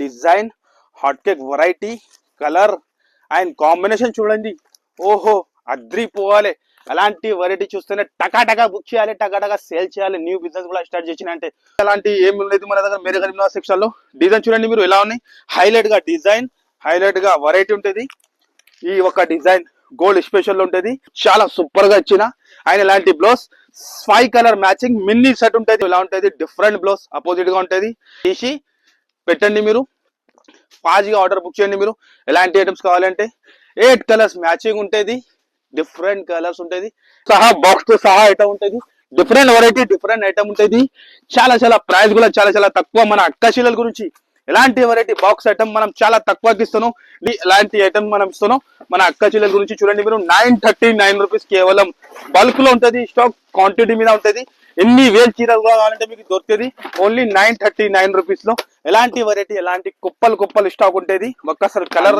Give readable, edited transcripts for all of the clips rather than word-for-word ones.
Design, hot cake variety, colour and combination చూడండి. ఓహో అద్రిపోవాలి. అలాంటి వెరైటీ చూస్తేనే టకాటకా బుక్ చేయాలి, టకాటకా సేల్ చేయాలి, న్యూ బిజినెస్ కూడా స్టార్ట్ చేసిన అంటే. అలాంటి ఏమి లేదు మన దగ్గర మేరే గరీబ్ సెక్షన్ లో. డిజైన్ చూడండి మీరు ఎలా ఉన్నాయి. హైలైట్ గా డిజైన్, హైలైట్ గా వెరైటీ ఉంటుంది. ఈ ఒక డిజైన్ గోల్డ్ స్పెషల్ ఉంటది, చాలా సూపర్ గా ఇచ్చిన. ఆయన ఇలాంటి blouse 5 colour matching mini set ఉంటది. ఇలా ఉంటది, డిఫరెంట్ బ్లౌజ్ అపోజిట్ గా ఉంటది. తీసి పెట్టండి మీరు, ఫాస్ట్ గా ఆర్డర్ బుక్ చేయండి మీరు. ఎలాంటి ఐటమ్స్ కావాలంటే 8 కలర్స్ మ్యాచింగ్ ఉంటది, డిఫరెంట్ కలర్స్ ఉంటది, సహా బాక్స్ తో సహా ఐటమ్ ఉంటది. డిఫరెంట్ వెరైటీ, డిఫరెంట్ ఐటమ్ ఉంటది. చాలా చాలా ప్రైస్ కూడా చాలా చాలా తక్కువ. మన అక్క చీరల గురించి ఎలాంటి వెరైటీ బాక్స్ ఐటమ్ మనం చాలా తక్కువకి ఇస్తున్నాం. ఎలాంటి ఐటమ్ మనం ఇస్తున్నాం మన అక్క చీరల గురించి చూడండి మీరు. 939 రూపీస్ కేవలం. బల్క్ లో ఉంటది, స్టాక్ క్వాంటిటీ మీద ఉంటది. ఎన్ని వేలు చీరలు కావాలంటే మీకు దొరుకుతుంది ఓన్లీ 939 రూపీస్ లో. ఎలాంటి వెరైటీ, ఎలాంటి కుప్పలు కుప్పలు స్టాక్ ఉంటుంది. ఒక్కసారి colour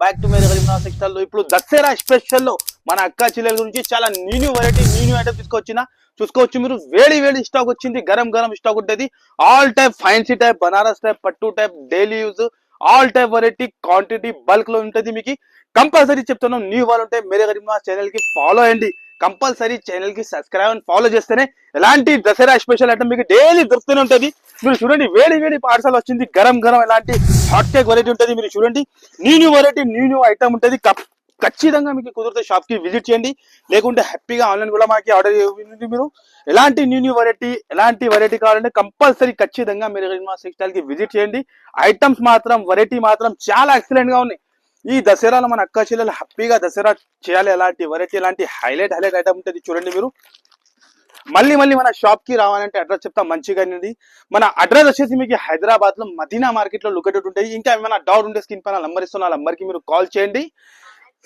back to Mere Garib Nawaz textile లో ఇప్పుడు దసరా స్పెషల్ లో మన అక్క చీరల గురించి చాలా న్యూ వెరైటీ, న్యూ ఐటమ్ తీసుకొచ్చిన. చూసుకోవచ్చు మీరు, వేడి వేడి స్టాక్ వచ్చింది, గరం గరం స్టాక్ ఉంటుంది. All type fancy type, Banaras type, పట్టు type, daily use, all type variety quantity bulk లో ఉంటుంది. మీకు కంపల్సరీ చెప్తున్నాం, న్యూ వాళ్ళు ఉంటే మేరే గరీబ్ నవాజ్ ఛానల్ కి ఫాలో అయ్యండి. కంపల్సరీ ఛానల్ కి సబ్స్క్రైబ్ అండ్ ఫాలో చేస్తేనే ఎలాంటి దసరా స్పెషల్ ఐటమ్ మీకు డైలీ దొరుకుతూనే ఉంటుంది. మీరు చూడండి, వేడి వేడి పార్సల్ వచ్చింది, గరం గరం ఎలాంటి హాట్ కేక్ వెరైటీ ఉంటుంది. మీరు చూడండి, న్యూ వెరైటీ, న్యూ ఐటమ్ ఉంటుంది. ఖచ్చితంగా మీకు కుదిరితే షాప్ కి విజిట్ చేయండి, లేకుంటే హ్యాపీగా ఆన్లైన్ కూడా మాకు ఆర్డర్ చేయండి. మీరు ఎలాంటి న్యూ వెరైటీ, ఎలాంటి వెరైటీ కావాలంటే కంపల్సరీ ఖచ్చితంగా మీరు టెక్స్టైల్ కి విజిట్ చేయండి. ఐటమ్స్ మాత్రం, వెరైటీ మాత్రం చాలా ఎక్సలెంట్ గా ఉన్నాయి. ఈ దసరాలో మన అక్క చెల్లెలు హ్యాపీగా దసరా చేయాలి. ఎలాంటి వెరైటీ, ఎలాంటి హైలైట్ ఐటమ్ ఉంటుంది చూడండి మీరు. మళ్ళీ మన షాప్ కి రావాలంటే అడ్రస్ చెప్తా మంచిగా. మన అడ్రస్ వచ్చేసి మీకు హైదరాబాద్ లో మదీనా మార్కెట్ లో లొకేటెడ్ ఉంటాయి. ఇంకా ఏమైనా డౌట్ ఉంటే స్క్రీన్ పైన నంబర్ ఇస్తున్నా, నంబర్ కి మీరు కాల్ చేయండి.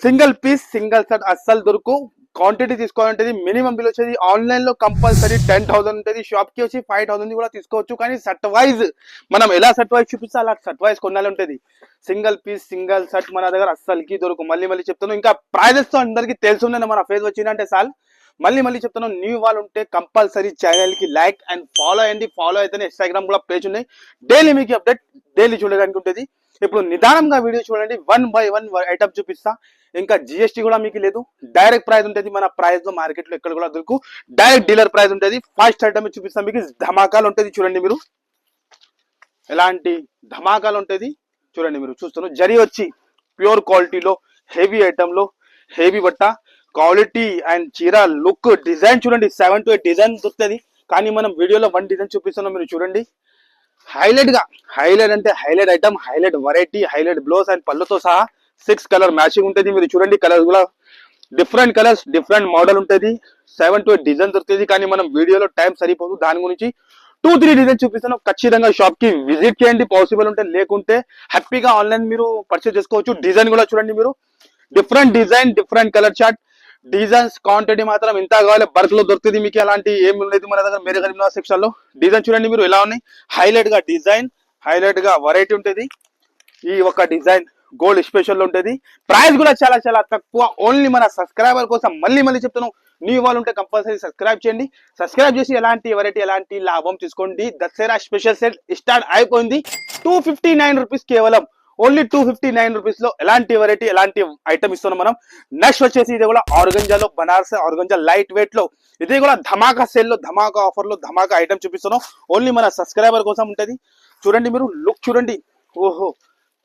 సింగిల్ పీస్, సింగిల్ సెట్ అస్సలు దొరుకు. క్వాంటిటీ తీసుకోవాలంటే మినిమం బిల్ వచ్చేది ఆన్లైన్ లో కంపల్సరీ 10,000 ఉంటుంది. షాప్ కి వచ్చి 5,000 కూడా తీసుకోవచ్చు. కానీ సెట్ వైజ్ మనం ఎలా సెట్ వైజ్ చూపిస్తే అలా సెట్ వైజ్ కొనాలి ఉంటుంది. సింగిల్ పీస్, సింగిల్ సెట్ మన దగ్గర అస్సలకి దొరుకు. మళ్ళీ చెప్తాను, ఇంకా ప్రైజెస్ తో అందరికి తెలుసుందని మన ఫేస్ వచ్చిందంటే సార్. మళ్ళీ చెప్తాను, న్యూ వాళ్ళు ఉంటే కంపల్సరీ ఛానల్ కి లైక్ అండ్ ఫాలో అయ్యండి. ఫాలో అయితేనే ఇన్స్టాగ్రామ్ కూడా పేజ్ ఉన్నాయి, డైలీ మీకు అప్డేట్ డైలీ చూడడానికి ఉంటుంది. ఇప్పుడు నిదానంగా వీడియో చూడండి, 1 by 1 ఐటమ్ చూపిస్తా. ఇంకా జిఎస్టీ కూడా మీకు లేదు, డైరెక్ట్ ప్రైస్ ఉంటుంది. మన ప్రైస్ లో మార్కెట్ లో ఎక్కడ కూడా దొరుకు, డైరెక్ట్ డీలర్ ప్రైస్ ఉంటుంది. ఫస్ట్ ఐటమ్ చూపిస్తాం మీకు, ధమాకాలు ఉంటుంది చూడండి మీరు. ఎలాంటి ధమాకాలు ఉంటుంది చూడండి మీరు. చూస్తున్నారు, జరీ వచ్చి ప్యూర్ క్వాలిటీలో, హెవీ ఐటమ్ లో, హెవీ బట్ట క్వాలిటీ అండ్ చీర లుక్, డిజైన్ చూడండి. 7 to 8 డిజైన్ దొరుకుతుంది. కానీ మనం వీడియోలో 1 డిజైన్ చూపిస్తున్నాం. మీరు చూడండి, హైలైట్ గా, హైలైట్ అంటే highlight item, highlight variety, highlight blouse and పళ్ళుతో సహా 6 కలర్ మ్యాచింగ్ ఉంటుంది. మీరు చూడండి, కలర్ కూడా డిఫరెంట్ కలర్స్, డిఫరెంట్ మోడల్ ఉంటుంది. 7 to 8 డిజైన్ దొరుకుతుంది. కానీ మనం వీడియోలో టైం సరిపోదు, దాని గురించి 2-3 డిజైన్ చూపిస్తున్నాం. ఖచ్చితంగా షాప్ కి విజిట్ చేయండి పాసిబుల్ ఉంటే, లేకుంటే హ్యాపీగా ఆన్లైన్ మీరు పర్చేస్ చేసుకోవచ్చు. డిజైన్ కూడా చూడండి మీరు, different design, different colour chart, designs quantity మాత్రం ఇంత కావాలి, బల్క్ లో దొరుకుతుంది. మీకు అలాంటి ఏమి లేదు మన దగ్గర మేరే గరీబ్ నవాజ్ సెక్షన్ లో. డిజైన్ చూడండి మీరు ఎలా ఉన్నాయి. హైలైట్ గా డిజైన్, హైలైట్ గా వెరైటీ ఉంటుంది. ఈ ఒక డిజైన్ గోల్డ్ స్పెషల్ ఉంటుంది. ప్రైస్ కూడా చాలా చాలా తక్కువ. ఓన్లీ మన సబ్స్క్రైబర్ కోసం మళ్ళీ చెప్తాను, న్యూ వాళ్ళు ఉంటే కంపల్సరీ సబ్స్క్రైబ్ చేయండి. సబ్స్క్రైబ్ చేసి ఎలాంటి వెరైటీ, ఎలాంటి లాభం తీసుకోండి. దసరా స్పెషల్ సెట్ స్టార్ట్ అయిపోయింది. 259 రూపీస్ కేవలం. ఓన్లీ 259 రూపీస్ లో ఎలాంటి వెరైటీ, ఎలాంటి ఐటమ్ ఇస్తున్నాం మనం. నెక్స్ట్ వచ్చేసి ఇది కూడా ఆర్గంజాలో, బనారస్ ఆర్గంజా లైట్ వెయిట్ లో. ఇది కూడా ధమాకా సేల్ లో, ధమాకా ఆఫర్ లో, ధమాకా ఐటమ్ చూపిస్తున్నాం. ఓన్లీ మన సబ్స్క్రైబర్ కోసం ఉంటది. చూడండి మీరు, లుక్ చూడండి. ఓహో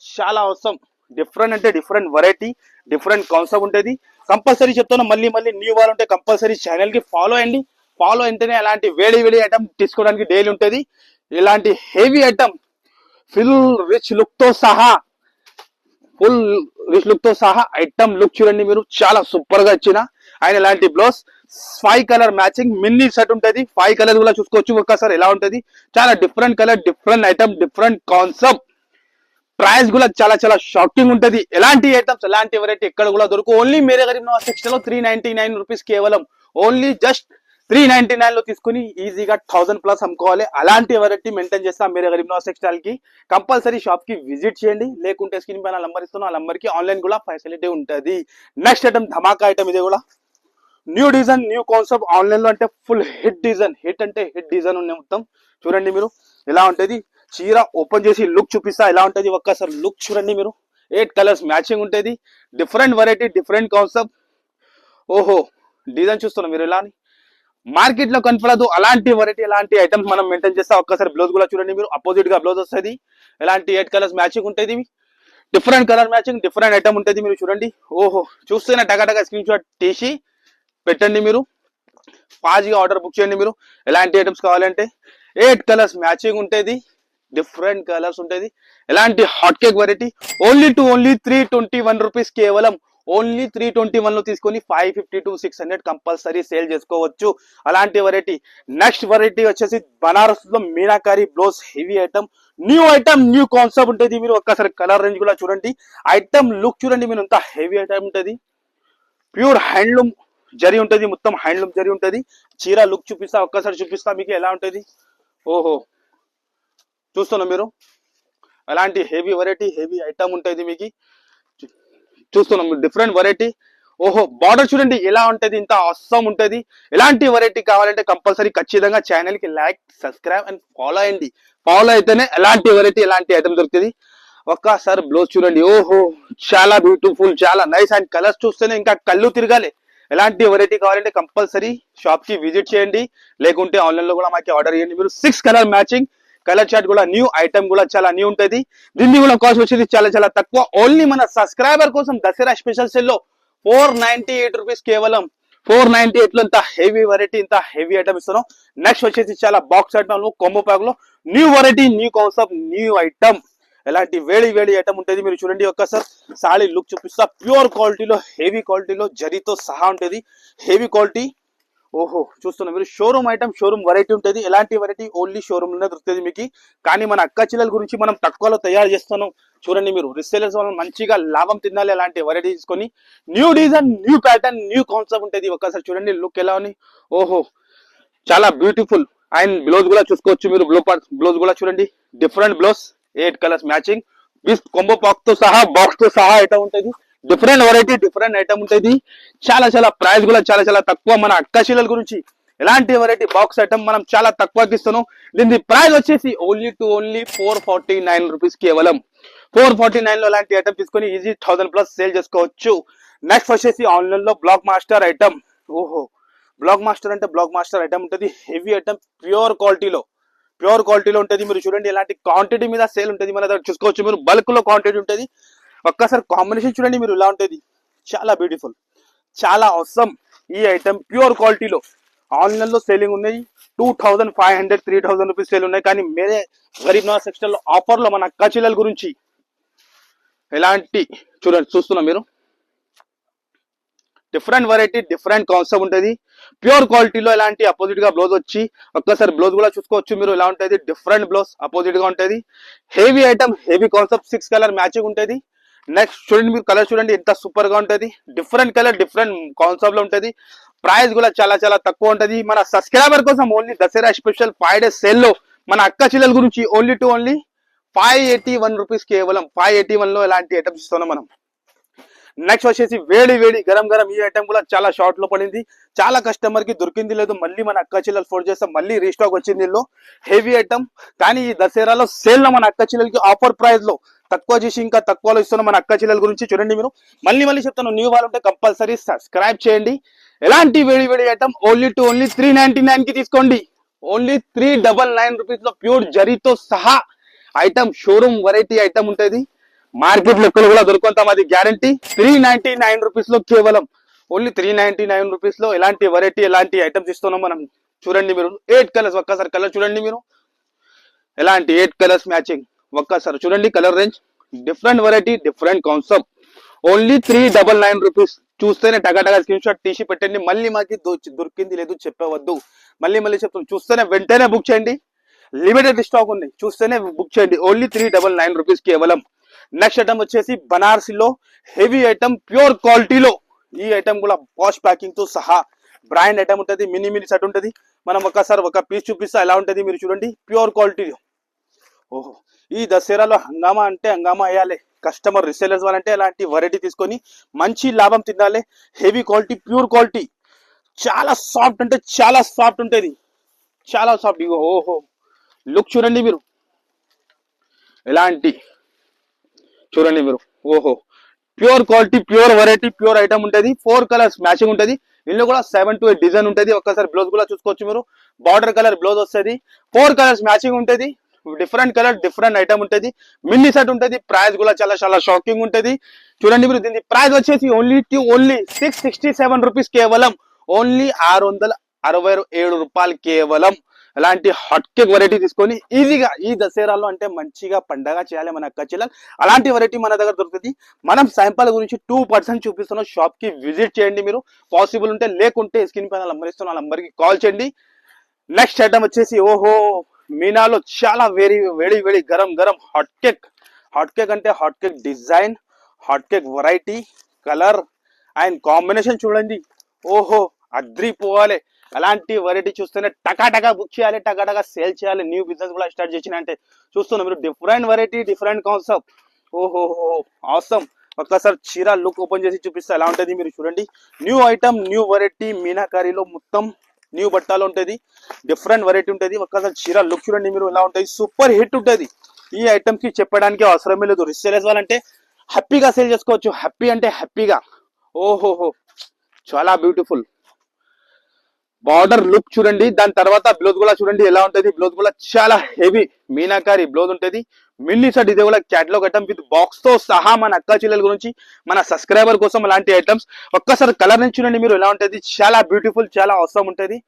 చాలా అవసరం. డిఫరెంట్ అంటే డిఫరెంట్ వెరైటీ, డిఫరెంట్ కాన్సెప్ట్ ఉంటుంది. కంపల్సరీ చెప్తాను, మళ్ళీ న్యూ వాళ్ళు ఉంటే కంపల్సరీ ఛానల్ కి ఫాలో అయ్యండి. ఫాలో అయితేనే అలాంటి వేడి ఐటమ్ తీసుకోవడానికి డైలీ ఉంటుంది. ఇలాంటి heavy item full rich look తో సహా ఐటమ్ లుక్ చూడండి మీరు, చాలా సూపర్ గా ఇచ్చిన. ఆయన ఇలాంటి blouse 5 colour matching mini set ఉంటుంది. 5 కలర్ కూడా చూసుకోవచ్చు ఒక్కసారి ఎలా ఉంటుంది. చాలా different colour, different item, different concept. Price కూడా చాలా చాలా షాకింగ్ ఉంటుంది. ఎలాంటి ఐటమ్స్, ఎలాంటి వెరైటీ ఎక్కడ కూడా దొరుకు. ఓన్లీ మేరే గరీబ్ నవాజ్ సెక్షన్ లో 399 రూపీస్ కేవలం. ఓన్లీ జస్ట్ 399 లో తీసుకుని ఈజీగా 1000+ అమ్ముకోవాలి. అలాంటి వెరైటీ మెయింటైన్ చేస్తాం మేరే గరీబ్ నవాజ్ టెక్స్టైల్ కి. కంపల్సరీ షాప్ కి విజిట్ చేయండి, లేకుంటే స్క్రీన్ పైన నంబర్ ఇస్తున్నా, ఆ నంబర్ కి ఆన్లైన్ కూడా ఫెసిలిటీ ఉంటుంది. నెక్స్ట్ ఐటమ్ ధమాకా ఐటమ్. ఇది కూడా new design, new concept. Online లో అంటే ఫుల్ హిట్ డిజైన్, హిట్ అంటే హిట్ డిజైన్ ఉన్నాయి మొత్తం. చూడండి మీరు ఎలా ఉంటుంది. చీర ఓపెన్ చేసి లుక్ చూపిస్తా ఎలా ఉంటది. ఒక్కసారి లుక్ చూడండి మీరు. 8 కలర్స్ మ్యాచింగ్ ఉంటుంది. Different variety, different concept. ఓహో, డిజైన్ చూస్తున్నాం మీరు ఎలా మార్కెట్ లో కనపడదు అలాంటి వెరైటీ, అలాంటి ఐటమ్స్ మనం మెయింటైన్ చేస్తా. ఒక్కసారి బ్లౌజ్ కూడా చూడండి మీరు. అపోజిట్ గా బ్లౌజ్ వస్తుంది. ఎలాంటి 8 కలర్స్ మ్యాచింగ్ ఉంటుంది. Different colour matching, different item ఉంటుంది. మీరు చూడండి. ఓహో, చూస్తేనే టగా స్క్రీన్ షాట్ తీసి పెట్టండి మీరు. ఫాస్ట్గా ఆర్డర్ బుక్ చేయండి మీరు. ఎలాంటి ఐటమ్స్ కావాలంటే 8 కలర్స్ మ్యాచింగ్ ఉంటుంది. డిఫరెంట్ కలర్స్ ఉంటుంది. ఎలాంటి hot cake variety only 321 rupees. కేవలం ఓన్లీ 321 లో తీసుకొని 550 to 600 కంపల్సరీ సేల్ చేసుకోవచ్చు. అలాంటి వెరైటీ. నెక్స్ట్ వెరైటీ వచ్చేసి బనారస్ లో meenakari blouse heavy item, new concept ఉంటుంది. మీరు ఒక్కసారి కలర్ రేంజ్ కూడా చూడండి, ఐటమ్ లుక్ చూడండి మీరు. ఎంత హెవీ ఐటమ్ ఉంటుంది. ప్యూర్ హ్యాండ్లూమ్ జరీ ఉంటుంది, మొత్తం హ్యాండ్లూమ్ జరీ ఉంటుంది. చీర లుక్ చూపిస్తా, ఒక్కసారి చూపిస్తా మీకు ఎలా ఉంటుంది. ఓహో, చూస్తున్నా మీరు. అలాంటి హెవీ వెరైటీ, హెవీ ఐటమ్ ఉంటుంది మీకు. చూస్తున్నాం డిఫరెంట్ వెరైటీ. ఓహో, బార్డర్ చూడండి ఎలా ఉంటది, ఇంత అస్సం ఉంటది. ఎలాంటి వెరైటీ కావాలంటే కంపల్సరీ ఖచ్చితంగా ఛానల్ కి లైక్, సబ్స్క్రైబ్ అండ్ ఫాలో అయ్యండి. ఫాలో అయితేనే ఎలాంటి వెరైటీ, ఎలాంటి ఐటమ్ దొరుకుతుంది. ఒక్కసారి బ్లౌజ్ చూడండి. ఓహో, చాలా బ్యూటిఫుల్, చాలా నైస్. అండ్ కలర్స్ చూస్తేనే ఇంకా కళ్ళు తిరగాలి. ఎలాంటి వెరైటీ కావాలంటే కంపల్సరీ షాప్ కి విజిట్ చేయండి, లేకుంటే ఆన్లైన్ లో కూడా మాకు ఆర్డర్ చేయండి మీరు. 6 కలర్ మ్యాచింగ్, కలర్ చార్ట్ కూడా న్యూ ఐటమ్ కూడా చాలా న్యూ ఉంటుంది. దీన్ని కూడా కాస్ట్ వచ్చేది చాలా తక్కువ. ఓన్లీ మన సబ్స్క్రైబర్ కోసం దసరా స్పెషల్ సెల్ లో 498 రూపీస్. కేవలం 498 లో ఇంత హెవీ వెరైటీ, ఇంత హెవీ ఐటమ్ ఇస్తున్నాం. నెక్స్ట్ వచ్చేసి చాలా బాక్స్ ఐటమ్ లో, కాంబో ప్యాక్ లో new variety, new concept, new item. ఎలాంటి వేడి ఐటమ్ ఉంటుంది. మీరు చూడండి ఒక్కసారి. సారీ లుక్ చూపిస్తా. ప్యూర్ క్వాలిటీలో, హెవీ క్వాలిటీలో జరీతో సహా ఉంటుంది. Heavy quality. ఓహో, చూస్తున్నా మీరు. షోరూమ్ ఐటమ్, షోరూమ్ వెరైటీ ఉంటుంది. ఎలాంటి వెరైటీ ఓన్లీ షోరూమ్ లోనే దొరుకుతుంది మీకు. కానీ మన అక్క చెల్లెల గురించి మనం తక్కువలో తయారు చేస్తున్నాం. చూడండి మీరు. రిసేలర్స్ వల్ల మంచిగా లాభం తినాలి. అలాంటి వెరైటీ తీసుకొని new design, new pattern, new concept ఉంటుంది. ఒక్కసారి చూడండి లుక్ ఎలా ఉంది. ఓహో, చాలా బ్యూటిఫుల్. అండ్ బ్లౌజ్ కూడా చూసుకోవచ్చు మీరు. బ్లౌజ్ కూడా చూడండి. Different blouse, 8 colours matching with combo Pak తో సహా, బాక్స్ తో సహా ఐటమ్ ఉంటుంది. డిఫరెంట్ వెరైటీ, డిఫరెంట్ ఐటమ్ ఉంటుంది. చాలా ప్రైస్ కూడా చాలా తక్కువ. మన అక్క చెల్లెల గురించి ఎలాంటి వెరైటీ బాక్స్ ఐటమ్ మనం చాలా తక్కువకి ఇస్తున్నాం. దీని ప్రైస్ వచ్చేసి ఓన్లీ 449 రూపీస్. కేవలం 449 లో ఇలాంటి ఐటమ్ తీసుకొని ఈజీ 1000+ సేల్ చేసుకోవచ్చు. నెక్స్ట్ వచ్చేసి ఆన్లైన్ లో బ్లాక్ మాస్టర్ ఐటమ్. ఓహో, బ్లాక్ మాస్టర్ అంటే బ్లాక్ మాస్టర్ ఐటమ్ ఉంటుంది. హెవీ ఐటమ్, ప్యూర్ క్వాలిటీలో ఉంటుంది. మీరు చూడండి ఎలాంటి క్వాంటిటీ మీద సేల్ ఉంటుంది. మన దగ్గర చూసుకోవచ్చు మీరు. బల్క్ లో క్వాంటిటీ ఉంటుంది. ఒక్కసారి కాంబినేషన్ చూడండి మీరు ఇలా ఉంటుంది. చాలా బ్యూటిఫుల్, చాలా అవసరం. ఈ ఐటమ్ ప్యూర్ క్వాలిటీలో ఆన్లైన్ లో సేలింగ్ ఉన్నాయి. 2500, 3000 రూపీస్ సేల్ ఉన్నాయి. కానీ మేరే గరీబ్ నవాజ్ సెక్షన్ లో ఆఫర్ లో మన అక్క చెల్లెల గురించి ఎలాంటి చూస్తున్నా మీరు. డిఫరెంట్ వెరైటీ, డిఫరెంట్ కాన్సెప్ట్ ఉంటుంది. ప్యూర్ క్వాలిటీలో ఎలాంటి అపోజిట్ గా బ్లౌజ్ వచ్చి, ఒక్కసారి బ్లౌజ్ కూడా చూసుకోవచ్చు మీరు ఎలా ఉంటుంది. డిఫరెంట్ బ్లౌజ్ అపోజిట్ గా ఉంటుంది. Heavy item, heavy concept, 6 colour matching ఉంటుంది. నెక్స్ట్ చూడండి మీరు. కలర్ చూడండి ఎంత సూపర్ గా ఉంటుంది. డిఫరెంట్ కలర్, డిఫరెంట్ కాన్సెప్ట్ లో ఉంటుంది. ప్రైస్ కూడా చాలా తక్కువ ఉంటుంది. మన సబ్స్క్రైబర్ కోసం only Dasara special 5 days sale లో మన అక్క చెల్లెల గురించి ఓన్లీ 581 రూపీస్. కేవలం 581 లో ఎలాంటి ఐటమ్స్ ఇస్తున్నాం మనం. నెక్స్ట్ వచ్చేసి వేడి గరం ఈ ఐటమ్ కూడా చాలా షార్ట్ లో పడింది. చాలా కస్టమర్ కి దొరికింది లేదు. మళ్ళీ మన అక్క చెల్లెలు ఫోన్ చేస్తాం, మళ్ళీ రీస్టాక్ వచ్చింది. ఇందులో హెవీ ఐటమ్. కానీ ఈ దసరాలో సేల్ లో మన అక్క చెల్లెలకి ఆఫర్ ప్రైస్ లో తక్కువ చేసి ఇంకా తక్కువలో ఇస్తున్నాం. మన అక్క చెల్లెల గురించి చూడండి మీరు. మళ్ళీ చెప్తాను, న్యూ వాళ్ళు ఉంటే కంపల్సరీ సబ్స్క్రైబ్ చేయండి. ఎలాంటి వేడి ఐటమ్ ఓన్లీ 399 కి తీసుకోండి. ఓన్లీ 399 రూపీస్ లో ప్యూర్ జరీతో సహా ఐటమ్, షోరూమ్ వెరైటీ ఐటమ్ ఉంటుంది. మార్కెట్ లో ఎక్కడ కూడా దొరుకుంటాం, అది గ్యారంటీ. 399 రూపీస్ లో, కేవలం ఓన్లీ 399 రూపీస్ లో ఎలాంటి వెరైటీ, ఎలాంటి ఐటమ్స్ ఇస్తున్నాం మనం. చూడండి మీరు. 8 కలర్స్. ఒక్కసారి కలర్ చూడండి మీరు. ఎలాంటి 8 కలర్స్ మ్యాచింగ్. ఒక్కసారి చూడండి colour range. Different variety, different concept. Only 399 rupees. చూస్తేనే టగా స్క్రీన్ షాట్ తీసి పెట్టండి. మళ్ళీ మాకి దొరికింది లేదు చెప్పవద్దు. మళ్ళీ చెప్తాం. చూస్తేనే వెంటనే బుక్ చేయండి. లిమిటెడ్ స్టాక్ ఉంది. చూస్తేనే బుక్ చేయండి. ఓన్లీ 399 రూపీస్ కేవలం. నెక్స్ట్ ఐటమ్ వచ్చేసి బనారసిలో హెవీ ఐటమ్, ప్యూర్ క్వాలిటీలో. ఈ ఐటమ్ కూడా వాష్ ప్యాకింగ్ తో సహా బ్రాండ్ ఐటమ్ ఉంటుంది. మినీ సెట్ ఉంటుంది. మనం ఒకసారి ఒక పీస్ చూపిస్తా ఎలా ఉంటుంది మీరు చూడండి. ప్యూర్ క్వాలిటీలో. ఓహో, ఈ దసరాలో హంగామా అంటే హంగామా వేయాలి. కస్టమర్ రిసేలర్స్ వాళ్ళంటే అలాంటి వెరైటీ తీసుకొని మంచి లాభం తినాలి. Heavy quality, pure quality. చాలా సాఫ్ట్ అంటే చాలా సాఫ్ట్ ఉంటుంది. చాలా సాఫ్ట్. ఓహో, లుక్ చూడండి మీరు. ఎలాంటి చూడండి మీరు, ఓహో pure quality, pure variety, pure item ఉంటుంది. 4 కలర్స్ మ్యాచింగ్ ఉంటుంది. ఇందులో కూడా 7 to 8 డిజైన్ ఉంటుంది. ఒక్కసారి బ్లౌజ్ కూడా చూసుకోవచ్చు మీరు. బార్డర్ కలర్ బ్లౌజ్ వస్తుంది. 4 కలర్స్ మ్యాచింగ్ ఉంటుంది. డిఫరెంట్ కలర్, డిఫరెంట్ ఐటమ్ ఉంటుంది. మినీ సెట్ ఉంటుంది. ప్రైస్ కూడా చాలా చాలా షాకింగ్ ఉంటుంది. చూడండి మీరు, దీని ప్రైస్ వచ్చేసి ఓన్లీ 667 రూపీస్ కేవలం. ఓన్లీ 667 రూపాయలు కేవలం. అలాంటి హాట్ కేక్ వెరైటీ తీసుకొని ఈజీగా ఈ దసరాలో అంటే మంచిగా పండగ చేయాలి మన అక్క చెల్లెలు. అలాంటి వెరైటీ మన దగ్గర దొరుకుతుంది. మనం శాంపుల్ గురించి 2% చూపిస్తున్నాం. షాప్ కి విజిట్ చేయండి మీరు, పాసిబుల్ ఉంటే. లేకుంటే స్క్రీన్ పైన నంబర్ ఇస్తున్న నంబర్ కి కాల్ చేయండి. నెక్స్ట్ ఐటమ్ వచ్చేసి, ఓహో మీనాలో చాలా వేడి వేడి గరం గరం హాట్ కేక్. హాట్ కేక్ అంటే hot cake design, hot cake variety, colour and combination చూడండి. ఓహో అద్రిపోవాలి. అలాంటి వెరైటీ చూస్తేనే టకాటకా బుక్ చేయాలి, టకాటకా సేల్ చేయాలి. న్యూ బిజినెస్ కూడా స్టార్ట్ చేసిన అంటే చూస్తున్నాం మీరు. Different variety, different concept. ఓహో ఆసమ్. ఒక్కసారి చీర లుక్ ఓపెన్ చేసి చూపిస్తే ఎలా ఉంటుంది మీరు చూడండి. న్యూ ఐటమ్, న్యూ వెరైటీ, మీనాకారీలో మొత్తం న్యూ బట్టాలు ఉంటుంది. డిఫరెంట్ వెరైటీ ఉంటుంది. ఒక్కసారి చీర లుక్ చూడండి మీరు ఎలా ఉంటుంది. సూపర్ హిట్ ఉంటుంది. ఈ ఐటమ్ కి చెప్పడానికి అవసరమే లేదు. రీసేలర్స్ వాళ్ళంటే హ్యాపీగా సేల్ చేసుకోవచ్చు. హ్యాపీ అంటే హ్యాపీగా. ఓహోహో చాలా బ్యూటిఫుల్. బార్డర్ లుక్ చూడండి. దాని తర్వాత బ్లౌజ్ కూడా చూడండి ఎలా ఉంటుంది. బ్లౌజ్ కూడా చాలా హెవీ మీనాకారి బ్లౌజ్ ఉంటుంది. మిల్లీ సెట్ ఇది కూడా క్యాటలాగ్ ఐటమ్ విత్ బాక్స్ తో సహా మన అక్క చెల్లెల గురించి, మన సబ్స్క్రైబర్ కోసం అలాంటి ఐటమ్స్. ఒక్కసారి కలర్ నుంచి చూడండి మీరు ఎలా ఉంటుంది. చాలా బ్యూటిఫుల్, చాలా అవసరం ఉంటుంది.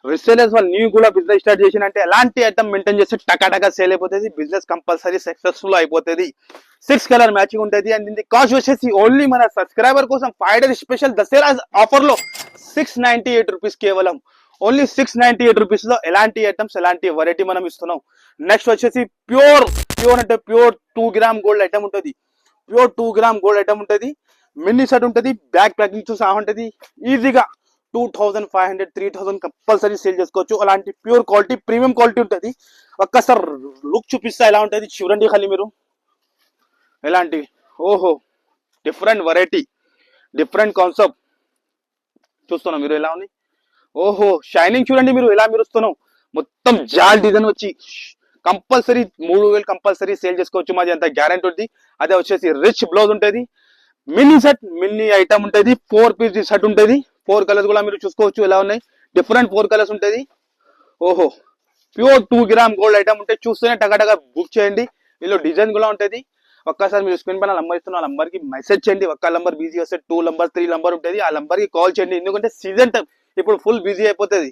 రీసేలర్స్ వాళ్ళు న్యూ కూడా బిజినెస్ స్టార్ట్ చేసిన అంటే ఎలాంటి ఐటమ్ మెయింటైన్ చేస్తే టకాటకా సేల్ అయిపోతుంది. బిజినెస్ కంపల్సరీ సక్సెస్ఫుల్ అయిపోతుంది. 6 కలర్ మ్యాచింగ్ ఉంటుంది. అండ్ ఇది కాస్ట్ వచ్చేసి ఓన్లీ మన సబ్స్క్రైబర్ కోసం 5 days స్పెషల్ దసరా ఆఫర్ లో 698 రూపీస్ కేవలం. ఓన్లీ 698 రూపీస్ లో ఎలాంటి ఐటమ్స్, ఎలాంటి వెరైటీ మనం ఇస్తున్నాం. నెక్స్ట్ వచ్చేసి ప్యూర్ అంటే ప్యూర్ 2 గ్రామ్ గోల్డ్ ఐటమ్ ఉంటుంది. ప్యూర్ 2 గ్రామ్ గోల్డ్ ఐటమ్ ఉంటుంది. మినీ సెట్ ఉంటుంది. బ్యాక్ ప్యాకింగ్ తో సహా ఉంటుంది. ఈజీగా 2500, 3000 కంపల్సరీ సేల్ చేసుకోవచ్చు. అలాంటి ప్యూర్ క్వాలిటీ, ప్రీమియం క్వాలిటీ ఉంటుంది. ఒక్కసారి లుక్ చూపిస్తా ఎలా ఉంటుంది చూడండి ఖాళీ మీరు. ఎలాంటి ఓహో డిఫరెంట్ వెరైటీ, డిఫరెంట్ కాన్సెప్ట్ చూస్తున్నాం మీరు ఎలా ఉంది. ఓహో షైనింగ్ చూడండి మీరు ఎలా మెరుస్తున్నాం. మొత్తం జాల్ డిజైన్ వచ్చి కంపల్సరీ 3000 కంపల్సరీ సేల్ చేసుకోవచ్చు. మాది అంత గ్యారెంటీ ఉంది. అదే వచ్చేసి రిచ్ బ్లౌజ్ ఉంటుంది. మినీ సెట్, మినీ ఐటమ్ ఉంటుంది. 4 పీస్ సెట్ ఉంటుంది. 4 కలర్స్ కూడా మీరు చూసుకోవచ్చు ఎలా ఉన్నాయి. డిఫరెంట్ 4 కలర్స్ ఉంటుంది. ఓహో ప్యూర్ 2 గ్రామ్ గోల్డ్ ఐటమ్ ఉంటే చూస్తేనే టగాటగా బుక్ చేయండి. ఇందులో డిజైన్ కూడా ఉంటుంది. ఒక్కసారి మీరు స్క్రీన్ పైన నంబర్ ఇస్తున్న నంబర్ కి మెసేజ్ చేయండి. ఒక్క నంబర్ బిజీ వస్తే 2 నంబర్ 3 నంబర్ ఉంటుంది. ఆ నంబర్ కి కాల్ చేయండి. ఎందుకంటే సీజన్ టైం ఇప్పుడు ఫుల్ బిజీ అయిపోతుంది.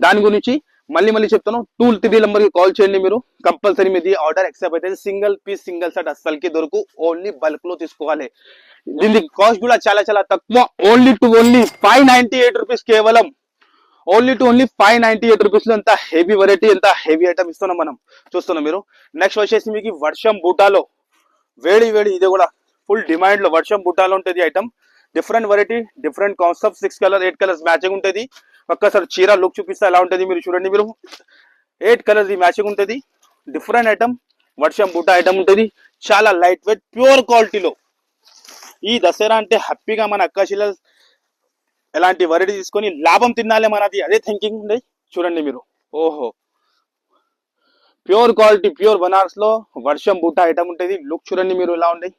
దాని గురించి మళ్ళీ చెప్తాను. 2-3 నంబర్ కి కాల్ చేయండి మీరు. కంపల్సరీ మీది ఆర్డర్ యాక్సెప్ట్ అయితే. సింగిల్ పీస్, సింగిల్ సెట్ అస్సలకి దొరుకు. ఓన్లీ బల్క్ లో తీసుకోవాలి. దీని కాస్ట్ కూడా చాలా చాలా తక్కువ. ఓన్లీ 598 రూపీస్ కేవలం. ఓన్లీ 598 రూపీస్ లో ఎంత హెవీ వెరైటీ, ఎంత హెవీ ఐటమ్ ఇస్తున్నాం మనం చూస్తున్నాం మీరు. నెక్స్ట్ వచ్చేసి మీకు వర్షం బూటాలో వేడి ఇది కూడా ఫుల్ డిమాండ్ లో వర్షం బూటాలో ఉంటుంది item. Different variety, different concept. 6 colour 8 colours matching ఉంటుంది. ఒక్కసారి చీర లుక్ చూపిస్తే ఎలా ఉంటుంది మీరు చూడండి మీరు. 8 కలర్స్ మ్యాచింగ్ ఉంటుంది. డిఫరెంట్ ఐటమ్, వర్షం బూటా ఐటమ్ ఉంటుంది. చాలా లైట్ వెయిట్, ప్యూర్ క్వాలిటీలో. ఈ దసరా అంటే హ్యాపీగా మన అక్క చెల్లెలు ఎలాంటి వెరైటీ తీసుకొని లాభం తినాలి మనది, అదే థింకింగ్ ఉంది. చూడండి మీరు ఓహో ప్యూర్ క్వాలిటీ, ప్యూర్ బనారస్ లో వర్షం బూటా ఐటమ్ ఉంటుంది. లుక్ చూడండి మీరు ఎలా ఉంది.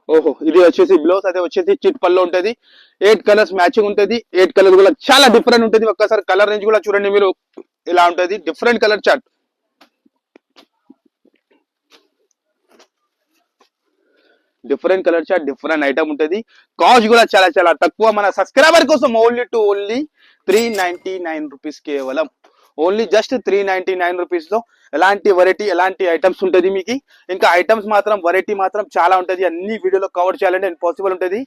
ఓహో ఇది వచ్చేసి బ్లౌజ్, అదే వచ్చేసి చిట్ పల్లో ఉంటుంది. 8 కలర్స్ మ్యాచింగ్ ఉంటుంది. 8 కలర్ కూడా చాలా డిఫరెంట్ ఉంటుంది. ఒక్కసారి కలర్ రేంజ్ కూడా చూడండి మీరు ఎలా ఉంటుంది. Different colour chart, different colour chart, different item ఉంటుంది. కాస్ట్ కూడా చాలా చాలా తక్కువ. మన సబ్స్క్రైబర్ కోసం ఓన్లీ 399 రూపీస్ కేవలం. ఓన్లీ జస్ట్ 399 రూపీస్ లో ఎలాంటి వెరైటీ, ఎలాంటి ఐటమ్స్ ఉంటుంది మీకు. ఇంకా ఐటమ్స్ మాత్రం, వెరైటీ మాత్రం చాలా ఉంటుంది. అన్ని వీడియోలో కవర్ చేయాలంటే ఇంపాసిబుల్ ఉంటుంది.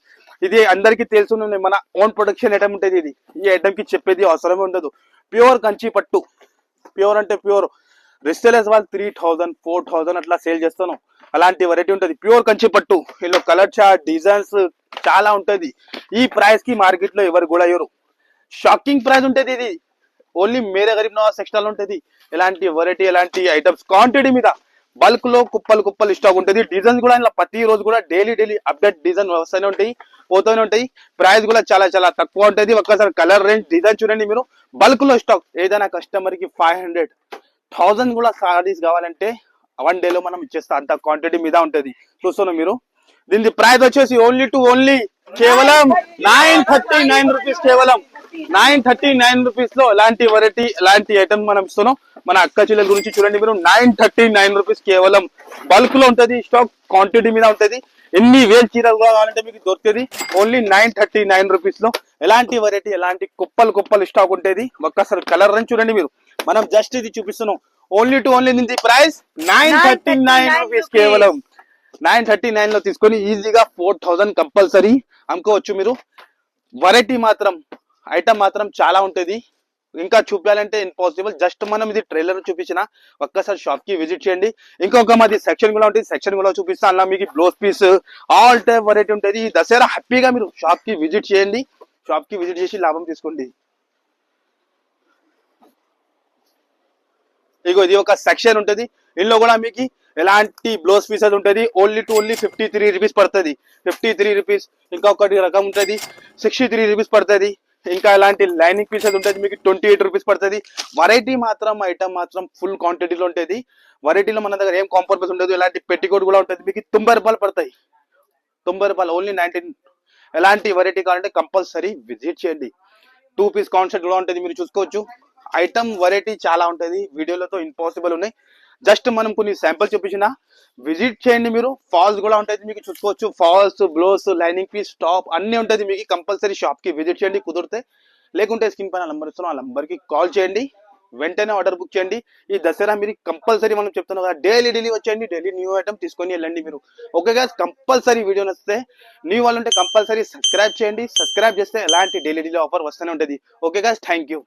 ఇది అందరికీ తెలుసు, మన ఓన్ ప్రొడక్షన్ ఐటమ్ ఉంటుంది. ఇది ఈ ఐటమ్ కి చెప్పేది అవసరమే ఉండదు. ప్యూర్ కంచి పట్టు, ప్యూర్ అంటే ప్యూర్. రిస్టెలర్స్ వాళ్ళు 3000, 4000 అట్లా సేల్ చేస్తాను. అలాంటి వెరైటీ ఉంటుంది. ప్యూర్ కంచి పట్టు. ఇందులో కలర్ చార్ట్, డిజైన్స్ చాలా ఉంటుంది. ఈ ప్రైస్ కి మార్కెట్ లో ఎవరు కూడా ఎవరు. షాకింగ్ ప్రైస్ ఉంటుంది ఇది. ఓన్లీ మేరే గరీబ్ నవాజ్ సెక్షన్ లో ఉంటుంది. ఎలాంటి వెరైటీ, ఎలాంటి ఐటమ్స్ క్వాంటిటీ మీద బల్క్ లో కుప్పలు స్టాక్ ఉంటుంది. డిజైన్స్ కూడా ఇలా ప్రతి రోజు కూడా డైలీ అప్డేట్ డిజైన్ వస్తూనే ఉంటాయి, పోతూనే ఉంటాయి. ప్రైస్ కూడా చాలా చాలా తక్కువ ఉంటుంది. ఒక్కసారి కలర్ రేంజ్, డిజైన్ చూడండి మీరు. బల్క్ లో స్టాక్ ఏదైనా కస్టమర్ కి 500, 1000 కూడా సారీస్ కావాలంటే 1 డేలో మనం ఇచ్చేస్తాం, అంత క్వాంటిటీ మీద ఉంటది. చూస్తున్నాం మీరు. దీని ప్రైస్ వచ్చేసి ఓన్లీ కేవలం 939 రూపీస్. కేవలం 939 రూపీస్ లో ఎలాంటి వెరైటీ, ఎలాంటి ఐటమ్ మనం ఇస్తున్నాం. మన అక్క చెల్లెల గురించి చూడండి మీరు. 939 రూపీస్ కేవలం. బల్క్ లో ఉంటది, స్టాక్ క్వాంటిటీ మీద ఉంటది. ఎన్ని వేలు చీరలు కావాలంటే మీకు దొరుకుతుంది ఓన్లీ 939 రూపీస్ లో. ఎలాంటి వెరైటీ, ఎలాంటి కుప్పలు స్టాక్ ఉంటుంది. ఒక్కసారి కలర్ అని చూడండి మీరు. మనం జస్ట్ ఇది చూపిస్తున్నాం. ఓన్లీ దీని ప్రైస్ 939 రూపీస్. కేవలం 939 లో తీసుకొని ఈజీగా 4000 కంపల్సరీ అమ్ముకోవచ్చు మీరు. వెరైటీ మాత్రం, ఐటమ్ మాత్రం చాలా ఉంటది. ఇంకా చూపించాలంటే ఇంపాసిబుల్. జస్ట్ మనం ఇది ట్రైలర్ చూపించిన, ఒక్కసారి షాప్ కి విజిట్ చేయండి. ఇంకొక మాది సెక్షన్ కూడా ఉంటుంది, సెక్షన్ కూడా చూపిస్తాను. అలా మీకు blouse piece all type variety ఉంటుంది. ఈ దసరా హ్యాపీగా మీరు షాప్ కి విజిట్ చేయండి. షాప్ కి విజిట్ చేసి లాభం తీసుకోండి. ఇగో ఇది ఒక సెక్షన్ ఉంటది. ఇందులో కూడా మీకు ఎలాంటి బ్లౌజ్ పీసెస్ ఉంటది. ఓన్లీ 53 రూపీస్ పడుతుంది. 53 రూపీస్. ఇంకొకటి రకం ఉంటది 63 రూపీస్ పడుతుంది. ఇంకా ఎలాంటి లైనింగ్ పీసెస్ ఉంటుంది మీకు 28 రూపీస్ పడుతుంది. వెరైటీ మాత్రం, ఐటమ్ మాత్రం ఫుల్ క్వాంటిటీలో ఉంటుంది. వెరైటీలో మన దగ్గర ఏం కాంప్రమైజ్ ఉండదు. ఎలాంటి పెట్టికోట్ కూడా ఉంటుంది మీకు 90 రూపాయలు పడతాయి. 90 రూపాయలు ఓన్లీ 19. ఎలాంటి వెరైటీ కావాలంటే కంపల్సరీ విజిట్ చేయండి. 2 పీస్ కాన్సెప్ట్ కూడా ఉంటుంది, మీరు చూసుకోవచ్చు. ఐటమ్ వెరైటీ చాలా ఉంటుంది. వీడియోలతో ఇంపాసిబుల్ ఉన్నాయి. జస్ట్ మనం కొన్ని శాంపుల్ చూపించిన, విజిట్ చేయండి మీరు. ఫాల్స్ కూడా ఉంటుంది, మీకు చూసుకోవచ్చు. Falls, blouse, lining piece, top అన్ని ఉంటుంది మీకు. కంపల్సరీ షాప్ కి విజిట్ చేయండి కుదిరితే. లేకుంటే స్క్రీన్ పైన నంబర్ ఇస్తున్నాం, ఆ నంబర్ కి కాల్ చేయండి. వెంటనే ఆర్డర్ బుక్ చేయండి. ఈ దసరా మీరు కంపల్సరీ మనం చెప్తున్నాం కదా, డైలీ వచ్చేయండి. డైలీ న్యూ ఐటమ్ తీసుకొని వెళ్ళండి మీరు. ఓకే గాయ్స్, కంపల్సరీ వీడియో నచ్చితే న్యూ వాళ్ళు ఉంటే కంపల్సరీ సబ్స్క్రైబ్ చేయండి. సబ్స్క్రైబ్ చేస్తే ఎలాంటి డైలీ ఆఫర్ వస్తూనే ఉంటుంది. Okay guys, thank you.